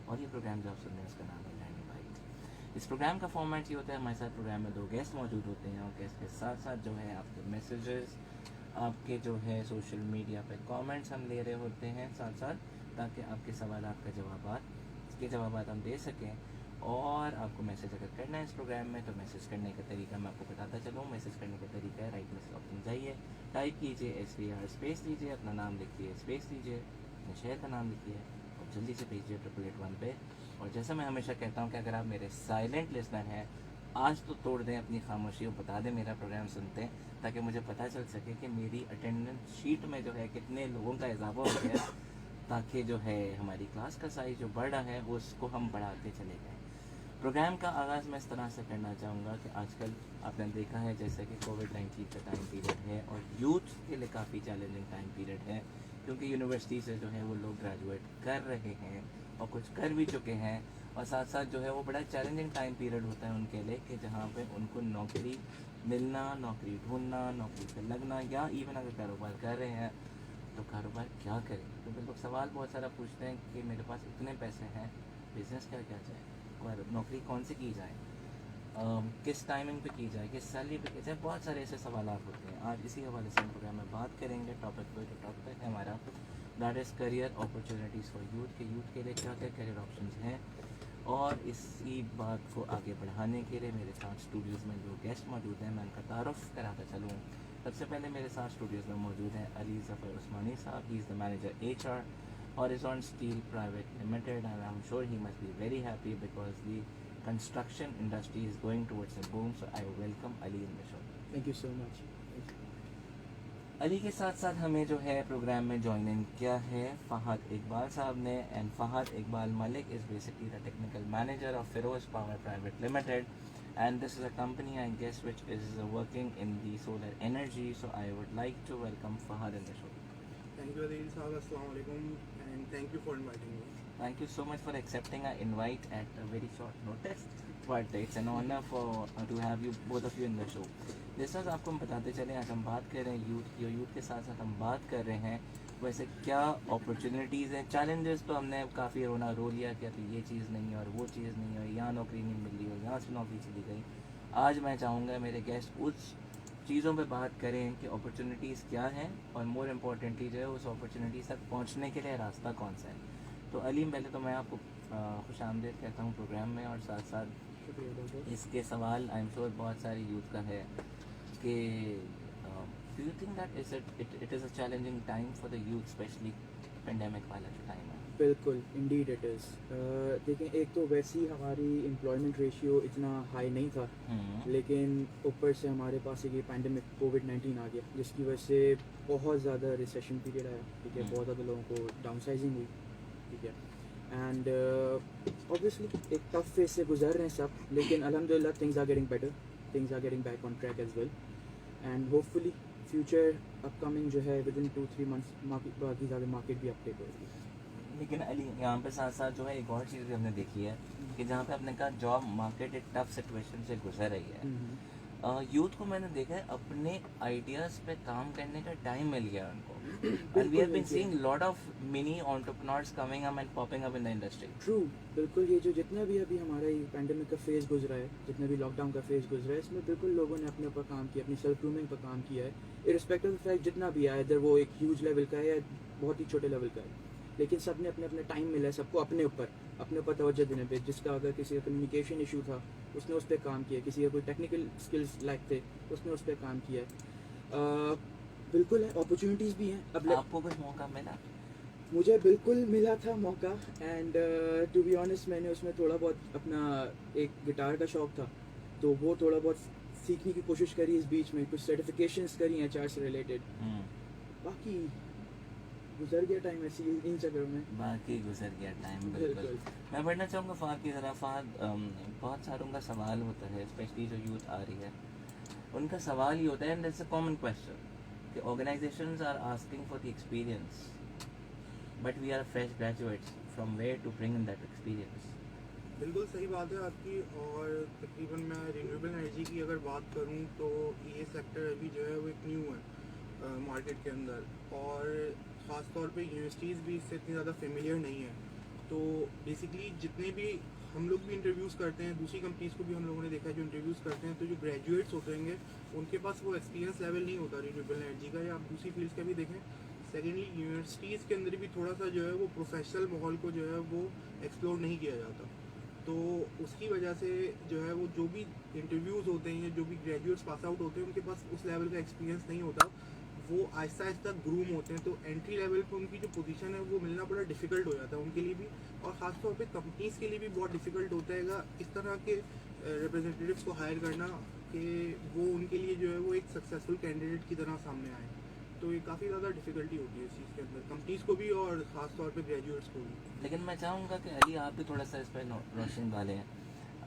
और ये प्रोग्राम जो आप सुन रहे हैं उसका नाम है डायनामाइट। इस प्रोग्राम का फॉर्मेट ये होता है, हमारे साथ प्रोग्राम में 2 गेस्ट मौजूद होते हैं और गेस्ट के साथ साथ जो है आपके मैसेजेस, आपके जो है सोशल मीडिया पे कमेंट्स हम ले रहे होते हैं साथ साथ, ताकि आपके सवालात का जवाब हम दे सकें। और आपको मैसेज अगर करना है इस प्रोग्राम में तो मैसेज करने का तरीका मैं आपको बताता चलूँ। मैसेज करने का तरीका है, राइट मैसेज ऑप्शन जाइए, टाइप कीजिए SVR स्पेस दीजिए, अपना नाम लिखिए, स्पेस दीजिए, अपने शहर का नाम लिखिए और जल्दी से भेजिए 888 पे। और जैसा मैं हमेशा कहता हूँ कि अगर आप मेरे साइलेंट लिसनर हैं, आज तो तोड़ दें अपनी खामोशी और बता दें मेरा प्रोग्राम सुनते हैं, ताकि मुझे पता चल सके कि मेरी अटेंडेंस शीट में जो है कितने लोगों का इजाफा हो गया है, ताकि जो है हमारी क्लास का साइज़ जो बढ़ रहा है उसको हम बढ़ाते चले गए। प्रोग्राम का आगाज़ मैं इस तरह से करना चाहूँगा कि आजकल आपने देखा है जैसे कि कोविड-19 का टाइम पीरियड है और यूथ के लिए काफ़ी चैलेंजिंग टाइम पीरियड है, क्योंकि यूनिवर्सिटी से जो है वो लोग ग्रेजुएट कर रहे हैं और कुछ कर भी चुके हैं। और साथ साथ जो है वो बड़ा चैलेंजिंग टाइम पीरियड होता है उनके लिए कि जहाँ पे उनको नौकरी मिलना, नौकरी ढूंढना, नौकरी पे लगना, या इवन अगर कारोबार कर रहे हैं तो कारोबार क्या करें। क्योंकि लोग सवाल बहुत सारा पूछते हैं कि मेरे पास इतने पैसे हैं, बिज़नेस क्या किया जाए और नौकरी कौन सी की जाए, किस टाइमिंग पे की जाए, किस सैलरी पे की जाए, बहुत सारे ऐसे सवाल होते हैं। आज इसी हवाले से हम प्रोग्राम में बात करेंगे। टॉपिक है हमारा that is career opportunities for youth के लिए क्या क्या करियर ऑप्शंस हैं। और इसी बात को आगे बढ़ाने के लिए मेरे साथ स्टूडियोज़ में जो गेस्ट मौजूद हैं मैं उनका तारुफ कराता चलूँ। सबसे पहले मेरे साथ स्टूडियोज़ में मौजूद हैं अली ज़फ़र उस्मानी साहब। He is the manager HR Horizon Steel Private Limited, and I'm sure he must be very happy because the construction industry is going towards a boom. So I welcome Ali in the show. Thank you so much. Ali के साथ साथ हमें जो है programme में join in किया है फ़हद इकबाल साहब ने। And Fahd Iqbal Malik is basically the technical manager of Firoz power private limited, and this is a company I guess which is working in the solar energy. So I would like to welcome Fahad in the show. Thank you, Adil Sahab. Assalamu alaikum, and thank you for inviting me. Thank you so much for accepting our invite at a very short notice, but it's an honor for to have you both of you in the show. जैसा आपको हम बताते चले, आज हम बात कर रहे हैं यूथ की, और यूथ के साथ साथ हम बात कर रहे हैं वैसे क्या अपॉर्चुनिटीज़ हैं। चैलेंजेस तो हमने काफ़ी रो लिया कि तो ये चीज़ नहीं है और वो चीज़ नहीं है, यहाँ नौकरी नहीं मिल रही और यहाँ से नौकरी चली गई। आज मैं चाहूँगा मेरे गेस्ट उस चीज़ों पे बात करें कि अपॉर्चुनिटीज़ क्या हैं और मोर इम्पोर्टेंटली जो है उस अपॉर्चुनिटीज़ तक पहुँचने के लिए रास्ता कौन सा है। तो अलीम, पहले तो मैं आपको खुश आमदीद कहता हूँ प्रोग्राम में, और साथ साथ शुक्रिया बहुत। इसके सवाल आई एम श्योर बहुत सारी यूथ का है कि do you think that it is a challenging time for the youth, specially pandemic वाला जो टाइम है। बिल्कुल, इंडीड इट इज़। देखें, एक तो वैसे ही हमारी एम्प्लॉयमेंट रेशियो इतना हाई नहीं था, लेकिन ऊपर से हमारे पास एक ये पैंडमिक कोविड-19 आ गया, जिसकी वजह से बहुत ज़्यादा रिसेशन पीरियड आया। ठीक है, बहुत ज़्यादा लोगों को डाउनसाइजिंग हुई। ठीक है, एंड ऑब्वियसली एक टफ फेज से गुजर रहे हैं सब, लेकिन अल्हम्दुलिल्लाह things are getting better, things are getting back on track as well, and hopefully future upcoming जो है विद इन 2-3 मंथ्स बाकी ज़्यादा मार्केट भी अपडेट होगी। लेकिन अली, यहाँ पे साथ साथ जो है एक और चीज़ भी हमने देखी है कि जहाँ पे आपने कहा जॉब मार्केट एक टफ सिचुएशन से गुजर रही है, यूथ को मैंने देखा है अपने आइडियाज़ पे काम करने का टाइम मिल गया उनको, and we have been seeing lot of mini entrepreneurs coming up and popping up in the industry. True, बिल्कुल। ये जो जितना भी अभी हमारा ये पैंडमिक का फेज़ गुजरा है, जितना भी लॉकडाउन का फेज़ गुजरा है, इसमें बिल्कुल लोगों ने अपने ऊपर काम किया, अपनी सेल्फ ग्रूमिंग पर काम किया है, इरिस्पेक्टिव ऑफ फैक्ट जितना भी आया, इधर वो एक ह्यूज लेवल का है या बहुत ही छोटे लेवल का है, लेकिन सब ने अपने अपने टाइम मिला है सबको अपने ऊपर तवज्जो देने पे। जिसका अगर किसी का कम्युनिकेशन इशू था उसने उस पर काम किया, किसी का कोई टेक्निकल स्किल्स लाइक थे उसने उस पर काम किया है। बिल्कुल है, अपॉर्चुनिटीज़ भी हैं। अब आपको कुछ मौका मिला? मुझे बिल्कुल मिला था मौका, एंड टू बी ऑनेस्ट मैंने उसमें थोड़ा बहुत अपना एक गिटार का शौक़ था, तो वो थोड़ा बहुत सीखने की कोशिश करी इस बीच में, कुछ सर्टिफिकेशंस करी हैं HR से रिलेटेड। बाकी गुजर गया टाइम ऐसी इन चक्करों में, बाकी गुजर गया टाइम। बिल्कुल मैं बढ़ना चाहूँगा फ़हद की तरफ। फ़हद, बहुत सारों का सवाल होता है, स्पेशली जो यूथ आ रही है उनका सवाल ये होता है, and that's a common question, कि organisations are asking for the experience but we are fresh graduates, from where to bring in that experience. बिल्कुल सही बात है आपकी। और तकरीबन मैं रिन्यूएबल एनर्जी की अगर बात करूं तो ये सेक्टर अभी जो है वो एक न्यू है मार्केट के अंदर, और ख़ास तौर पे यूनिवर्सिटीज़ भी इससे इतनी ज़्यादा फेमिलियर नहीं है। तो बेसिकली जितने भी हम लोग भी इंटरव्यूज़ करते हैं, दूसरी कंपनीज़ को भी हम लोगों ने देखा है जो इंटरव्यूज़ करते हैं, तो जो ग्रेजुएट्स होते हैं उनके पास वो एक्सपीरियंस लेवल नहीं होता रिन्यूएबल एनर्जी का, या आप दूसरी फील्ड्स का भी देखें। सेकेंडली यूनिवर्सिटीज़ के अंदर भी थोड़ा सा जो है वो प्रोफेशनल माहौल को जो है वो एक्सप्लोर नहीं किया जाता, तो उसकी वजह से जो है वो जो भी इंटरव्यूज़ होते हैं या जो भी ग्रेजुएट्स पास आउट होते हैं उनके पास उस लेवल का एक्सपीरियंस नहीं होता, वो आहिस्ता आहिस्ता ग्रूम होते हैं, तो एंट्री लेवल पे उनकी जो पोजीशन है वो मिलना बड़ा डिफ़िकल्ट हो जाता है उनके लिए भी, और ख़ासतौर पे कंपनीज़ के लिए भी बहुत डिफ़िकल्ट होता है इस तरह के रिप्रेजेंटेटिव्स को हायर करना कि वो उनके लिए जो है वो एक सक्सेसफुल कैंडिडेट की तरह सामने आए। तो ये काफ़ी ज़्यादा डिफ़िकल्टी होती है इस चीज़ के अंदर कंपनीज़ को भी और ख़ास तौर पे ग्रेजुएट्स को भी। लेकिन मैं चाहूँगा कि अली आप भी थोड़ा सा इस पर रोशनी डालें।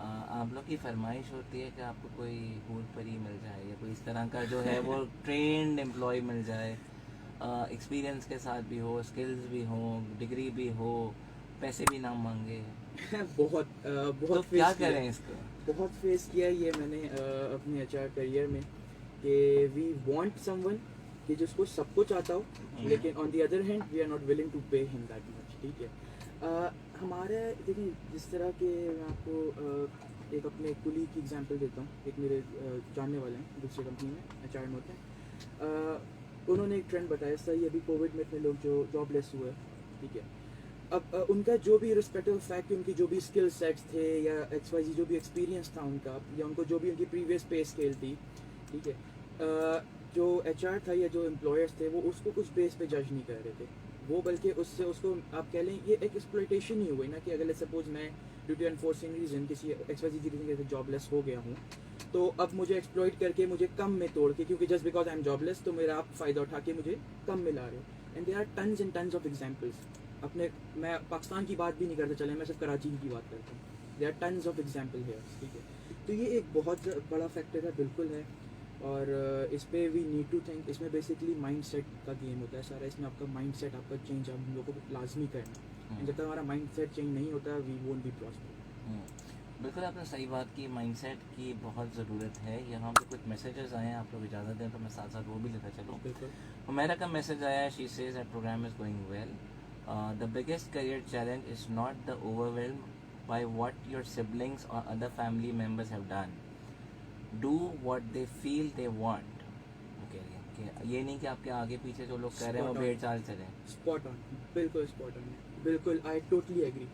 आप लोग की फरमाइश होती है कि आपको कोई हूर परी मिल जाए या कोई इस तरह का जो है वो ट्रेंड एम्प्लॉय मिल जाए, एक्सपीरियंस के साथ भी हो, स्किल्स भी हो, डिग्री भी हो, पैसे भी ना मांगे। बहुत तो क्या करें इसको? बहुत फेस किया है ये मैंने अपने एचआर करियर में कि वी वांट समवन कि जिसको सब कुछ आता हो, लेकिन on the other hand we are not willing to pay him that much. ठीक है, हमारे देखिए जिस तरह के मैं आपको एक अपने कुली की एग्जांपल देता हूँ। एक मेरे जानने वाले हैं दूसरी कंपनी में एचआर में होते हैं, उन्होंने एक ट्रेंड बताया सही, अभी कोविड में इतने लोग जो जॉबलेस हुए। ठीक है, अब उनका जो भी रिस्पेक्टिव फैक्ट कि उनकी जो भी स्किल सेट्स थे या XYZ जो भी एक्सपीरियंस था उनका, या उनको जो भी उनकी प्रीवियस पे स्केल थी, ठीक है, जो HR था या जो एम्प्लॉयर्स थे वो उसको कुछ बेस पे जज नहीं कर रहे थे, वो बल्कि उससे उसको आप कह लें ये एक एक्सप्लॉयटेशन ही हुई ना, कि अगर सपोज मैं ड्यू टू एनफोर्सिंग रीज़न किसी XYZ रीज़न से जॉबलेस हो गया हूँ, तो अब मुझे एक्सप्लॉइट करके मुझे कम में तोड़ के, क्योंकि just because I am jobless तो मेरा आप फ़ायदा उठा के मुझे कम मिला रहे हो। And there are tons and tons of examples. अपने मैं पाकिस्तान की बात भी नहीं करता, चले मैं सिर्फ कराची की बात करता हूँ। There are tons of example here. ठीक है, तो ये एक बहुत बड़ा फैक्टर है, बिल्कुल है, और इस पे वी नीड टू थिंक। इसमें बेसिकली माइंडसेट का गेम होता है सारा, इसमें आपका माइंडसेट आपका चेंज हम लोगों को लाजमी करना है। जब तक हमारा माइंडसेट चेंज नहीं होता वी वोंट बी प्रॉस्पर। बिल्कुल आपने सही बात की, माइंडसेट की बहुत ज़रूरत है। यहाँ पे कुछ मैसेजेस आए हैं, आप लोग इजाज़त दें तो मैं साथ साथ वो भी लेता चलूँ। बिल्कुल, हुमैरा का मैसेज आया है, she says that programme is going well, the biggest career challenge is not the overwhelm by what your siblings और other family members have done, do what they feel they want. Okay, ये नहीं कि आपके आगे पीछे जो लोग कह रहे हैं वो भेड़ चाल चलें। स्पॉट ऑन, बिल्कुल स्पॉट ऑन, बिल्कुल आई टोटली एग्री।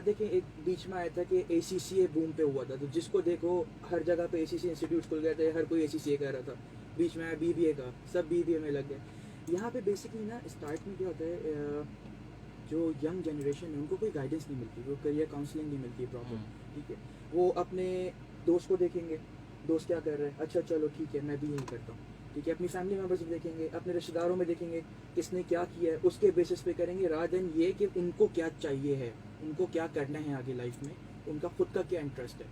देखिए एक बीच में आया था कि ACCA बूम पे हुआ था, तो जिसको देखो हर जगह पे ACCA इंस्टीट्यूट खुल गए थे, हर कोई ACCA कर रहा था। बीच में आया BBA का, सब BBA में लग गए। यहाँ पे बेसिकली ना स्टार्ट में क्या होता है, जो यंग जनरेशन है उनको कोई गाइडेंस नहीं मिलती, वो करियर काउंसलिंग नहीं मिलती प्रॉपर। ठीक है, वो अपने दोस्त को देखेंगे, दोस्त क्या कर रहे हैं, अच्छा चलो ठीक है मैं भी यही करता हूँ। ठीक है, अपनी फैमिली मेम्बर्स में देखेंगे, अपने रिश्तेदारों में देखेंगे किसने क्या किया है, उसके बेसिस पे करेंगे, रादर देन ये कि उनको क्या चाहिए है, उनको क्या करना है आगे लाइफ में, उनका खुद का क्या इंटरेस्ट है।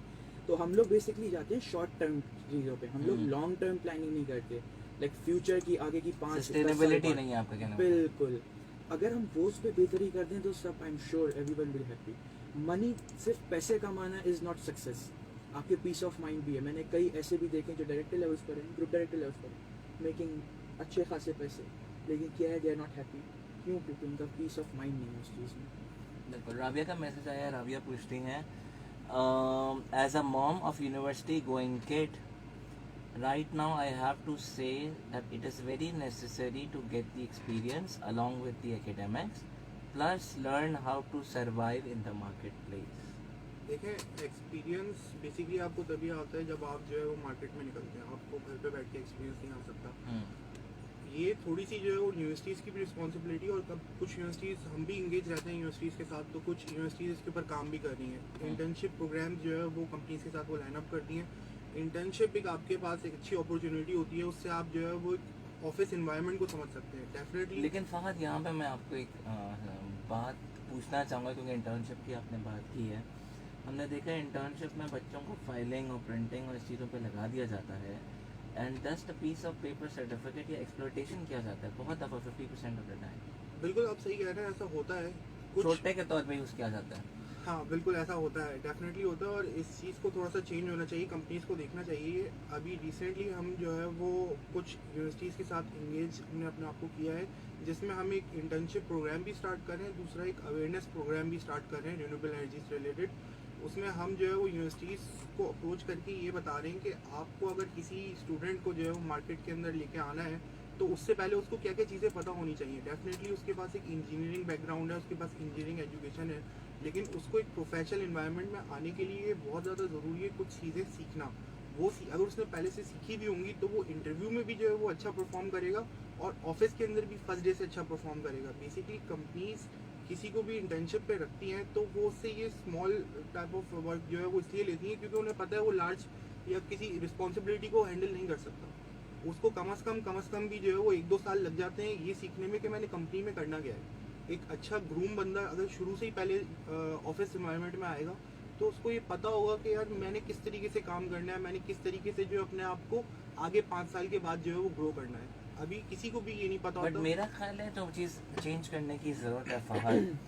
तो हम लोग बेसिकली जाते हैं शॉर्ट टर्म चीज़ों पे, हम लोग लॉन्ग टर्म प्लानिंग नहीं करते, लाइक फ्यूचर की आगे की 5 सस्टेनेबिलिटी नहीं है आपका कहना। बिल्कुल, अगर हम वो उस पर बेहतरी कर दें तो सब आई am sure everyone will happy. Money, सिर्फ पैसे कमाना इज़ नॉट सक्सेस, आपके पीस ऑफ माइंड भी है। मैंने कई ऐसे भी देखे जो डायरेक्टर लेवल्स पर हैं, ग्रुप डायरेक्टर लेवल्स पर हैं, मेकिंग अच्छे खासे पैसे, लेकिन क्या है, दे आर नॉट हैप्पी। क्यों? क्योंकि उनका पीस ऑफ माइंड नहीं है उस चीज़ में। बिल्कुल, राबिया का मैसेज आया है। राबिया पूछती हैं, as a mom of university going kid, right now I have to say that it is very necessary to get the experience along with the academics, plus learn how to survive in the marketplace. देखें, experience basically आपको तभी आता है जब आप जो है वो मार्केट में निकलते हैं, आपको घर पे बैठ के एक्सपीरियंस नहीं आ सकता। ये थोड़ी सी जो है वो यूनिवर्सिटीज़ की भी रिस्पॉन्सिबिलिटी, और कब कुछ यूनिवर्सिटीज़ हम भी इंगेज रहते हैं यूनिवर्सिटीज़ के साथ, तो कुछ यूनिवर्सिटीज़ इसके ऊपर काम भी कर रही हैं। इंटर्नशिप प्रोग्राम जो है वो कंपनीज के साथ वो लाइन अप करती हैं। इंटर्नशिप एक आपके पास एक अच्छी अपॉर्चुनिटी होती है, उससे आप जो है वो ऑफिस इन्वायरमेंट को समझ सकते हैं डेफिनेटली। लेकिन फहद यहाँ पे मैं आपको एक बात पूछना चाहूँगा, क्योंकि इंटर्नशिप की आपने बात की है। हमने देखा है इंटर्नशिप में बच्चों को फाइलिंग और प्रिंटिंग और इस चीज़ों पे लगा दिया जाता है, and just a piece of paper certificate या एक्सप्लॉयटेशन किया जाता है बहुत दफ़ा 50% ऑफ द टाइम। बिल्कुल आप सही कह रहे हैं, ऐसा होता है कुछ। छोटे के तौर पे यूज़ किया जाता है। हाँ बिल्कुल ऐसा होता है, डेफिनेटली होता है, और इस चीज़ को थोड़ा सा चेंज होना चाहिए, कंपनीज़ को देखना चाहिए। अभी रिसेंटली हम जो है वो कुछ यूनिवर्सिटीज़ के साथ इंगेज हमने अपने आप को किया है, जिसमें हम एक इंटर्नशिप प्रोग्राम भी स्टार्ट कर रहे हैं, दूसरा एक अवेयरनेस प्रोग्राम भी स्टार्ट कर रहे हैं रिन्यूएबल एनर्जी से रिलेटेड। उसमें हम जो है वो यूनिवर्सिटीज़ को अप्रोच करके ये बता रहे हैं कि आपको अगर किसी स्टूडेंट को जो है वो मार्केट के अंदर लेके आना है, तो उससे पहले उसको क्या क्या चीज़ें पता होनी चाहिए। डेफिनेटली उसके पास एक इंजीनियरिंग बैकग्राउंड है, उसके पास इंजीनियरिंग एजुकेशन है, लेकिन उसको एक प्रोफेशनल इन्वायरमेंट में आने के लिए बहुत ज़्यादा ज़रूरी है कुछ चीज़ें सीखना। अगर उसने पहले से सीखी भी होंगी तो वो इंटरव्यू में भी जो है वो अच्छा परफॉर्म करेगा, और ऑफिस के अंदर भी फर्स्ट डे से अच्छा परफॉर्म करेगा। बेसिकली कंपनीज किसी को भी इंटर्नशिप पे रखती हैं तो वो उससे ये स्मॉल टाइप ऑफ वर्क जो है वो इसलिए लेती हैं क्योंकि उन्हें पता है वो लार्ज या किसी रिस्पॉन्सिबिलिटी को हैंडल नहीं कर सकता। उसको कम से कम भी जो है वो 1-2 साल लग जाते हैं ये सीखने में कि मैंने कंपनी में करना क्या है। एक अच्छा ग्रूम बंदा अगर शुरू से ही पहले ऑफिस एनवायरनमेंट में आएगा तो उसको ये पता होगा कि यार मैंने किस तरीके से काम करना है, मैंने किस तरीके से जो अपने आप को आगे 5 साल के बाद जो है वो ग्रो करना है। अभी किसी को भी ये नहीं पता बट होता। मेरा ख्याल है जो चीज़ चेंज करने की ज़रूरत है Fahad,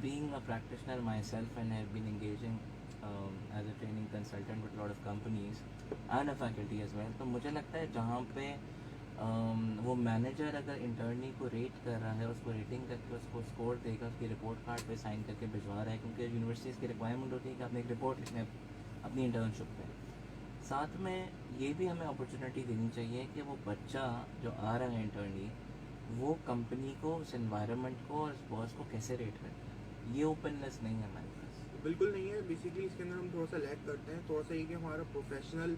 being a practitioner myself and have been engaging as a training consultant with lot of companies and a faculty as well, तो मुझे लगता है जहाँ पे वो मैनेजर अगर इंटर्नी को रेट कर रहा है, उसको रेटिंग करके उसको स्कोर देगा, उसकी रिपोर्ट कार्ड पे साइन करके भिजवा रहा है, क्योंकि यूनिवर्सिटीज़ की रिक्वायरमेंट होती है कि आपने एक रिपोर्ट लिखना है अपनी इंटर्नशिप पे। साथ में ये भी हमें अपॉर्चुनिटी देनी चाहिए कि वो बच्चा जो आ रहा है इंटर्नी, वो कंपनी को, उस एनवायरनमेंट को और उस बॉस को कैसे रेट करता है, ये ओपननेस नहीं है हमारे पास। बिल्कुल नहीं है। बेसिकली इसके अंदर हम थोड़ा सा लैग करते हैं, थोड़ा सा ये कि हमारा प्रोफेशनल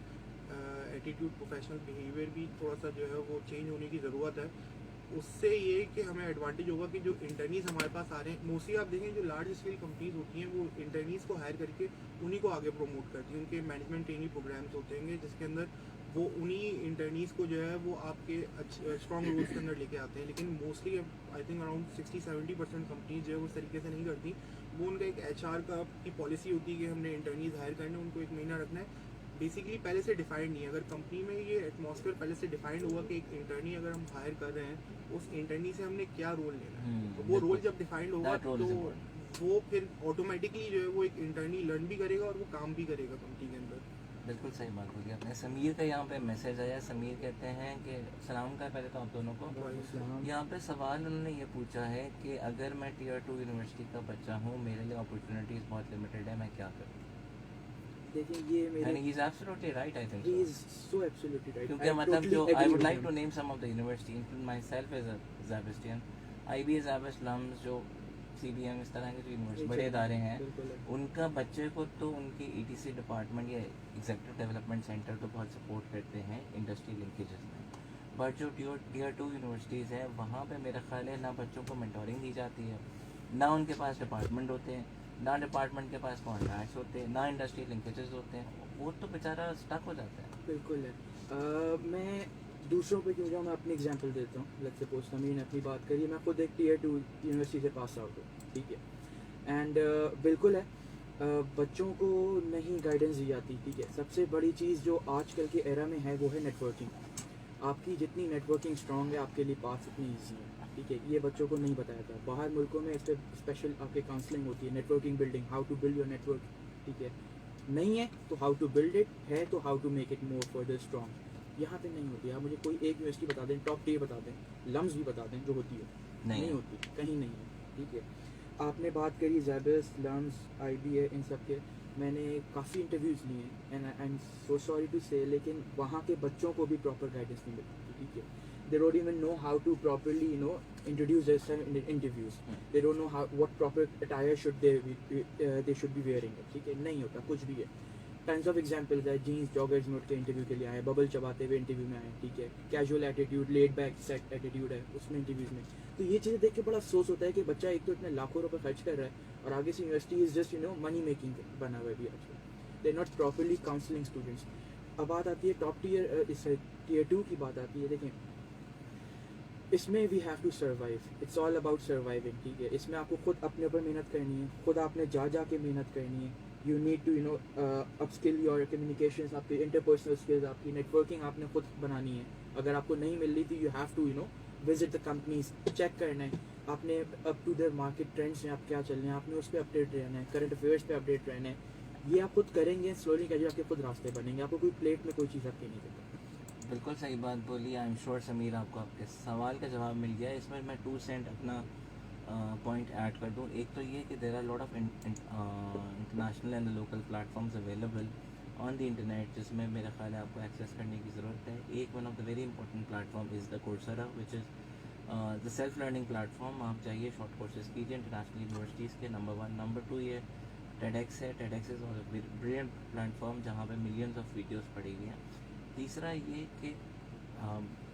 एटीट्यूड, प्रोफेशनल बिहेवियर भी थोड़ा सा जो है वो चेंज होने की ज़रूरत है। उससे ये कि हमें एडवांटेज होगा कि जो इंटर्नीज हमारे पास आ रहे हैं, मोस्टली आप देखें जो लार्ज स्केल कंपनीज होती हैं वो इंटर्नीज को हायर करके उन्हीं को आगे प्रमोट करती हैं। उनके मैनेजमेंट ट्रेनिंग प्रोग्राम्स होते हैं जिसके अंदर वो उन्हीं इंटर्नीज को जो है वो आपके स्ट्रॉन्ग रोल्स के अंदर लेके आते हैं। लेकिन mostly I think around 60-70% companies जो है वो उस तरीके से नहीं करती। वो उनका एक HR का की पॉलिसी होती है कि हमने इंटर्नीज हायर करने, उनको 1 महीना रखना है। बेसिकली पहले से डिफाइंड नहीं है। अगर कंपनी में ये एटमॉस्फेयर पहले से डिफाइंड हुआ कि एक इंटर्नी अगर हम हायर कर रहे हैं, उस इंटर्नी से हमने क्या रोल लेना है, तो वो रोल जब डिफाइंड होगा तो वो फिर ऑटोमेटिकली जो है वो एक इंटर्नी लर्न भी करेगा और वो काम भी करेगा कंपनी के अंदर। बिल्कुल सही बात बोली आपने। समीर का यहाँ पे मैसेज आया। समीर कहते हैं कि सलाम का पहले तो आप दोनों को। यहाँ पे सवाल उन्होंने ये पूछा है कि अगर मैं Tier 2 यूनिवर्सिटी का बच्चा हूँ, मेरे लिए अपॉर्चुनिटीज़ बहुत लिमिटेड है, मैं क्या करूँ? देखिए ये मेरे And he's absolutely right, I think he so. is so absolutely right. क्योंकि मतलब जो I would like to name some of the university, including myself as a Zabistian, IB Zabist, LUMS, जो CBM, इस तरह के जो यूनिवर्सिटी बड़े इदारे हैं, उनका बच्चे को तो उनकी ETC डिपार्टमेंट या एग्जीक्यूटिव डेवलपमेंट सेंटर तो बहुत सपोर्ट करते हैं इंडस्ट्री लिंकेजेस में। बट जो Tier 2 यूनिवर्सिटीज़ है वहाँ पे मेरा ख्याल है ना बच्चों को मेंटोरिंग दी जाती है, ना उनके पास डिपार्टमेंट होते हैं, ना डिपार्टमेंट के पास कॉन्ट्रैक्ट्स होते हैं, ना इंडस्ट्री लिंकेजेस होते हैं। वो तो बेचारा स्टक हो जाता है। बिल्कुल है। मैं दूसरों पे क्यों जाऊँ, मैं अपनी एग्जांपल देता हूँ। लेट्स सपोज समीर ने अपनी बात करी, मैं खुद एक Tier 2 यूनिवर्सिटी से पास आउट हूँ, ठीक है। एंड बिल्कुल है, बच्चों को नहीं गाइडेंस दी जाती, ठीक है। सबसे बड़ी चीज़ जो आजकल के एरा में है वो है नेटवर्किंग। आपकी जितनी नेटवर्किंग स्ट्रॉन्ग है आपके लिए पास उतनी ईजी है, ठीक है। ये बच्चों को नहीं बताया था। बाहर मुल्कों में इस पर स्पेशल आपके काउंसलिंग होती है, networking building, how to build your network, ठीक है। नहीं है तो हाउ टू बिल्ड इट, है तो how to make it more further strong. यहाँ पे नहीं होती। आप मुझे कोई एक यूनिवर्सिटी बता दें, टॉप टियर बता दें, लम्स भी बता दें जो होती है, नहीं होती, कहीं नहीं है, ठीक है। आपने बात करी ज़ैबिस्ट, लम्स, IBA, इन सब के मैंने काफ़ी इंटरव्यूज़ लिए हैं and I am so sorry to say, लेकिन वहाँ के बच्चों को भी प्रॉपर गाइडेंस नहीं मिलती, ठीक है। They don't even know how to properly, introduce themselves in the interviews. They don't know what proper attire should they should be wearing. ठीक है, नहीं होता कुछ भी है। Tons of examples है, जीन्स जॉगर्स में उठ के इंटरव्यू के लिए आए, बबल चबाते हुए इंटरव्यू में आए, ठीक है। Casual attitude, laid back set attitude है उसमें इंटरव्यूज में। तो ये चीज़ें देख के बड़ा अफसोस होता है कि बच्चा एक तो इतने लाखों रुपए खर्च कर रहा है और आगे से university is just money making बना हुआ है भी आजकल। They not properly counselling students. अब बात आती है टॉप टियर, इस Tier 2 की बात आती है। देखें, इसमें we have to survive, it's all about surviving, ठीक है। इसमें आपको खुद अपने ऊपर मेहनत करनी है, खुद आपने जा के मेहनत करनी है। You need to upskill your communications, आपकी इंटरपर्सनल स्किल्स, आपकी नेटवर्किंग आपने खुद बनानी है। अगर आपको नहीं मिल रही तो you have to visit the companies, check करना है आपने up to the market trends हैं, आप क्या चल रहे हैं, आपने उस पर अपडेट रहना है, करंट अफेयर्स पे अपडेट रहना है। ये आप खुद करेंगे, स्लोली कैजुअली आपके खुद रास्ते बनेंगे, आपको कोई प्लेट में कोई चीज़ आपकी नहीं देता। बिल्कुल सही बात बोली। आई एम श्योर समीर आपको आपके सवाल का जवाब मिल गया। इसमें मैं 2 सेंट अपना पॉइंट ऐड कर दूँ। एक तो ये कि there are lot of international and local platforms available on the internet, जिसमें मेरा ख्याल है आपको एक्सेस करने की ज़रूरत है। एक one of the very important platform is the Coursera, which is the self learning platform. आप जाइए, शॉर्ट कोर्सेज कीजिए इंटरनेशनल यूनिवर्सिटीज़ के, नंबर 1। नंबर 2 ये TEDx है। TEDx इज़ ब्रिलियंट प्लेटफॉर्म जहाँ पे मिलियंस ऑफ वीडियोस पड़ी हुई हैं। तीसरा ये कि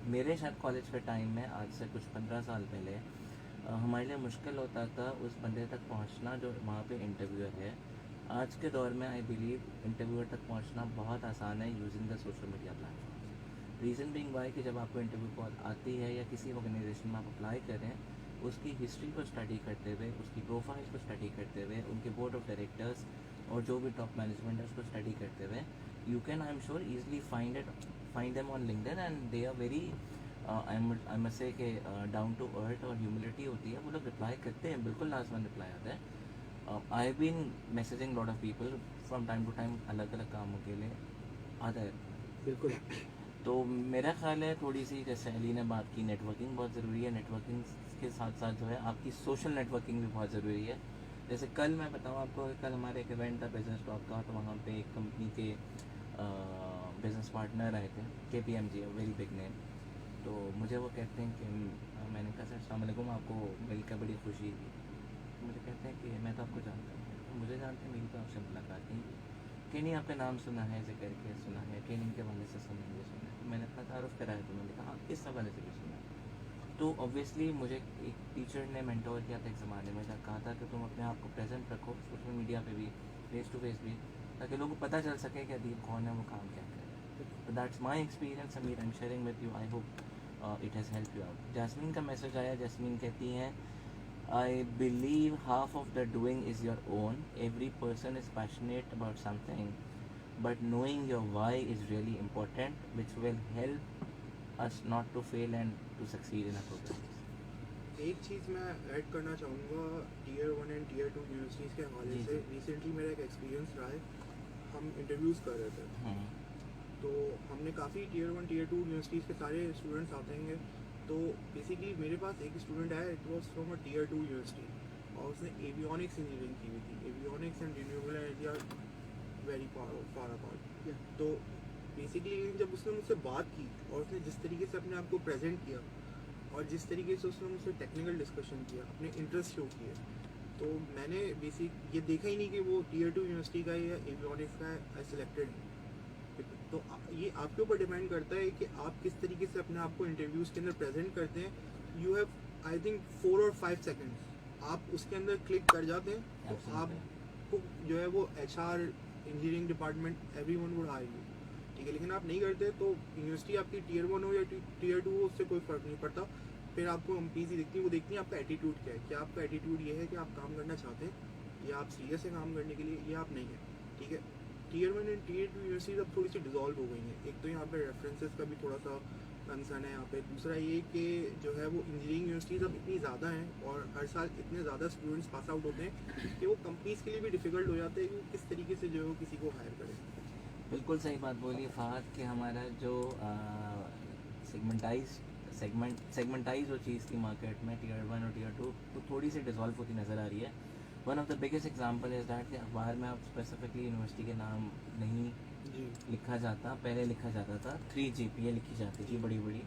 मेरे शायद कॉलेज के टाइम में, आज से कुछ 15 साल पहले, हमारे लिए मुश्किल होता था उस बंदे तक पहुंचना जो वहाँ पे इंटरव्यूअर है। आज के दौर में आई बिलीव इंटरव्यूअर तक पहुंचना बहुत आसान है using the social media platforms. Reason being why कि जब आपको इंटरव्यू कॉल आती है या किसी ऑर्गेनाइजेशन में आप अप्लाई करें, उसकी हिस्ट्री को स्टडी करते हुए, उसकी प्रोफाइल को स्टडी करते हुए, उनके बोर्ड ऑफ डायरेक्टर्स और जो भी टॉप मैनेजमेंट है उसको स्टडी करते हुए, you can, I am sure, easily find them on LinkedIn and they are very, I must say कि डाउन टू अर्थ और ह्यूमिलिटी होती है। वो लोग रिप्लाई करते हैं, बिल्कुल लास्ट वन रिप्लाई आता है। I have been messaging lot of people from time to time, अलग अलग कामों के लिए आता है। बिल्कुल। तो मेरा ख्याल है थोड़ी सी, जैसे अली ने बात की, नेटवर्किंग बहुत ज़रूरी है। नेटवर्किंग के साथ साथ जो है आपकी सोशल नेटवर्किंग भी बहुत ज़रूरी है। जैसे कल मैं बताऊँ आपको, कल हमारे एक इवेंट था बिजनेस टॉक का, तो वहाँ पे एक कंपनी के बिजनेस पार्टनर आए थे, KPMG, वेरी बिग नेम। तो मुझे वो कहते हैं कि मैंने कहा सर अस्सलाम वालेकुम, आपको मिलकर बड़ी खुशी हुई। तो मुझे कहते हैं कि मैं तो आपको जानता हूँ। तो मुझे जानते हैं, मेरी तो आपसे मुलाकात नहीं हुई। कि नहीं आपका नाम सुना है, जिक्र के सुना है, ट्रेनिंग के वाले से सुनेंगे सुना है। तो मैंने अपना तारुफ कराया, तो मैंने कहा हाँ, किस हवाले से भी सुना है। तो ऑब्वियसली मुझे एक टीचर ने मेंटोर किया था एक ज़माने में, जब कहा था कि तुम अपने आप को प्रेजेंट रखो सोशल मीडिया पे भी, फेस टू फेस भी, ताकि लोगों को पता चल सके कि अदीब कौन है, वो काम क्या कर रहा है। तो that's my experience Sameer, I am sharing with you. I hope it has help you out. Jasmine का मैसेज आया। जैस्मीन कहती हैं, I believe half of the doing is your own. Every person is passionate about something, but knowing your why is really important, which will help us not to fail and to succeed in our programs. एक चीज़ मैं add करना चाहूँगा tier 1 and tear 2 universities के हवाले जी, से। जी। Recently मेरा एक experience रहा है, हम इंटरव्यूज़ कर रहे थे, तो हमने काफ़ी टीयर 1 टीयर 2 यूनिवर्सिटीज़ के सारे स्टूडेंट्स आते हैं। तो बेसिकली मेरे पास एक स्टूडेंट आया, it was from a tier 2 university, और उसने एवियोनिक्स इंजीनियरिंग की हुई थी। Avionics and renewable energy are very far apart. तो बेसिकली जब उसने मुझसे बात की और उसने जिस तरीके से अपने आप को प्रेजेंट किया और जिस तरीके से उसने मुझसे टेक्निकल डिस्कशन किया, अपने इंटरेस्ट शो किए, तो मैंने बेसिक ये देखा ही नहीं कि वो टीयर 2 यूनिवर्सिटी का या एवियोनिक्स का है सिलेक्टेड है। तो ये आपके ऊपर डिपेंड करता है कि आप किस तरीके से अपने आप को इंटरव्यूज़ के अंदर प्रेजेंट करते हैं। यू हैव आई थिंक 4 और 5 सेकेंड्स, आप उसके अंदर क्लिक कर जाते हैं तो Absolutely. आपको जो है वो HR, engineering department, everyone would hire you, ठीक है। लेकिन आप नहीं करते तो यूनिवर्सिटी आपकी टीयर 1 हो या टीयर 2 हो, उससे कोई फ़र्क नहीं पड़ता। फिर आपको MPC दिखती है, वो देखती है आपका एटीट्यूड क्या है। क्या आपका एटीट्यूड ये है कि आप काम करना चाहते हैं, या आप सीरियस है काम करने के लिए, या आप नहीं है, ठीक है। टीयर 1 एंड टीयर 2 यूनिवर्सिटीज अब थोड़ी सी डिज़ोल्व हो गई हैं। एक तो यहाँ पे रेफरेंसेस का भी थोड़ा सा कंसर्न है यहाँ पे। दूसरा ये कि जो है वो इंजीनियरिंग यूनिवर्सिटीज़ अब इतनी ज़्यादा हैं और हर साल इतने ज़्यादा स्टूडेंट्स पास आउट होते हैं कि वो कंपनीज़ के लिए भी डिफ़िकल्ट हो जाते हैं कि वो किस तरीके से जो है वो किसी को हायर करें। बिल्कुल सही बात बोली फ़ाहद कि हमारा जो सेगमेंटाइज जो चीज़ थी मार्केट में, टीयर 1 और टीयर 2, तो थोड़ी सी डिज़ोल्व होती नज़र आ रही है। One of the biggest example is that कि अखबार में अब स्पेसिफिकली यूनिवर्सिटी के नाम नहीं जी लिखा जाता। पहले लिखा जाता था 3 GPA लिखी जाती थी बड़ी बड़ी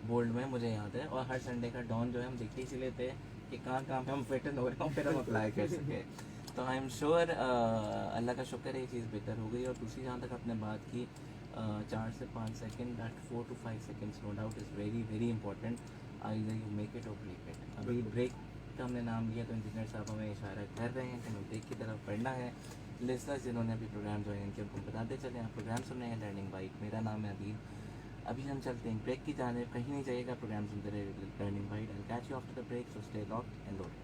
बोल्ड में, मुझे याद है। और हर संडे का डॉन जो है हम देखते इसीलिए थे कि कहाँ कहाँ पे हम फिट हो रहे हों, फिर हम अप्लाई कर सकें। तो आई एम श्योर अल्लाह का शुक्र है ये चीज़ बेहतर हो गई। और दूसरी जहाँ तक आपने बात की 4 से 5 second, that 4 to 5 seconds no doubt is very very important. Either you make it or break it. अभी ब्रेक का हमने नाम लिया तो इंजीनियर साहब हमें इशारा कर रहे हैं कि हमें ब्रेक की तरफ पढ़ना है। लिसनर्स जिन्होंने अभी प्रोग्राम ज्वाइन किया उनको बताते चले, आप प्रोग्राम सुन रहे हैं लर्निंग बाइट। मेरा नाम है अदीब। अभी हम चलते हैं ब्रेक की जाने, कहीं नहीं जाइएगा, प्रोग्राम सुनते रहे learning byte. I catch you after the break, so stay locked and loaded.